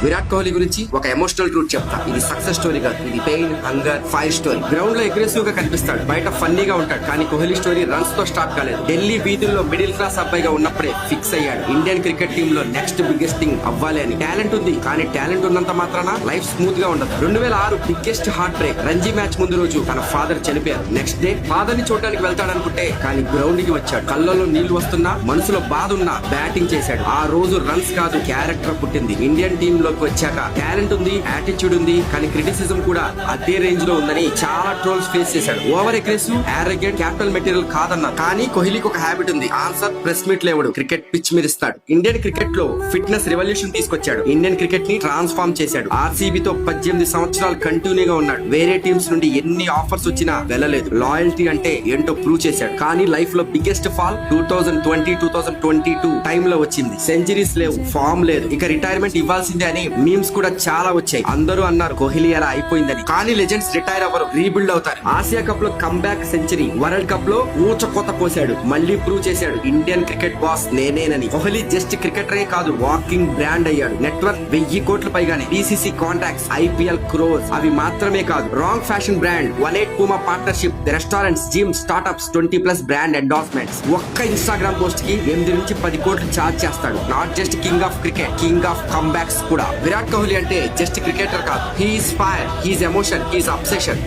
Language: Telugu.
విరాట్ కోహ్లీ గురించి ఒక ఎమోషనల్ ట్రూత్ చెప్తా. ఇది సక్సెస్ స్టోరీ కాదు, ఇది pain, hunger, fire story. Ground లో అగ్రెసివ్ గా కనిపిస్తాడు, బయట ఫన్నీగా ఉంటాడు. కానీ కోహ్లీ స్టోరీ రన్స్ తో స్టార్ట్ కాలేదు. ఢిల్లీ వీధుల్లో మిడిల్ క్లాస్ అబ్బాయిగా ఉన్నప్పుడే ఫిక్స్ అయ్యాడు ఇండియన్ క్రికెట్ టీమ్ లో నెక్స్ట్ బిగ్గెస్ట్ థింగ్ అవ్వాలి అని. టాలెంట్ ఉంది, కానీ టాలెంట్ ఉన్నంత మాత్రాన లైఫ్ స్మూత్ గా ఉండదు. 2006 biggest heart break. Ranji match ముందు రోజు తన ఫాదర్ చనిపోయారు. నెక్స్ట్ డే ఫాదర్ ని చూడడానికి వెళ్తాడనుకుంటే కానీ గ్రౌండ్ కి వచ్చాడు. కళ్ళలో నీళ్లు వస్తున్నా, మనసులో బాధ ఉన్నా బ్యాటింగ్ చేశాడు. ఆ రోజు రన్స్ కాదు, క్యారెక్టర్ పుట్టింది. ఇండియన్ టీమ్ లోకి వచ్చాక టాలెంట్ ఉంది, యాటిట్యూడ్ ఉంది, కానీ క్రిటిసిజం కూడా అదే రేంజ్ లో ఉందని చాలా ట్రోల్స్ ఫేస్ చేశాడు. Over aggressive, arrogant, capital material కాదన్నారు. కానీ కోహ్లీకి ఒక హ్యాబిట్ ఉంది, ఆన్సర్ ప్రెస్ మీట్ లేవడు, క్రికెట్ పిచ్ మీద ఇస్తాడు. ఇండియన్ క్రికెట్ లో ఫిట్నెస్ రెవల్యూషన్ తీసుకొచ్చాడు. ఇండియన్ క్రికెట్ ని ట్రాన్స్ఫార్మ్ చేశాడు. ఆర్సీబీతో 18 సంవత్సరాలు కంటిన్యూగా ఉన్నాడు. వేరే టీమ్స్ నుండి ఎన్ని ఆఫర్స్ వచ్చినా వెళ్ళలేదు. లాయల్టీ అంటే ఏంటో ప్రూవ్ చేశాడు. కానీ లైఫ్ లో బిగ్గెస్ట్ ఫాల్ 2020-2022 టైమ్ లో వచ్చింది. సెంచరీస్ లేవు, ఫామ్ లేదు, ఇక రిటైర్మెంట్ ఇవ్వాల్సిందే అని మీమ్స్ కూడా చాలా వచ్చాయి. అందరూ అన్నారు కోహ్లీ అలా అయిపోయిందని. కానీ లెజెండ్స్ రిటైర్ అవ్వరు, రీబిల్డ్ అవుతారు. ఆసియా కప్ లో కమ్బ్యాక్ సెంచరీ, వరల్డ్ కప్ లో ఊచకోత పోసాడు, మళ్ళీ ప్రూవ్ చేశాడు ఇండియన్ క్రికెట్ బాస్ నేనేనని. కోహ్లీ జస్ట్ క్రికెటరే కాదు, వాకింగ్ బ్రాండ్ అయ్యాడు. నెట్వర్క్ 1000 కోట్ల పైగానే, బీసీసీ కాంటాక్ట్స్, ఐపీఎల్ క్రోస్. అవి మాత్రమే కాదు, రాంగ్ fashion brand, 18 Puma partnership, restaurants, gym, startups, 20+ brand endorsements. ఒక్క ఇన్స్టాగ్రామ్ పోస్ట్ కి 8 నుంచి 10 కోట్లు చార్జ్ చేస్తాడు. Not just king of cricket, king of comebacks కూడా. విరాట్ కోహ్లీ అంటే జస్ట్ క్రికెటర్ కాదు, he is fire, he is emotion, he is obsession.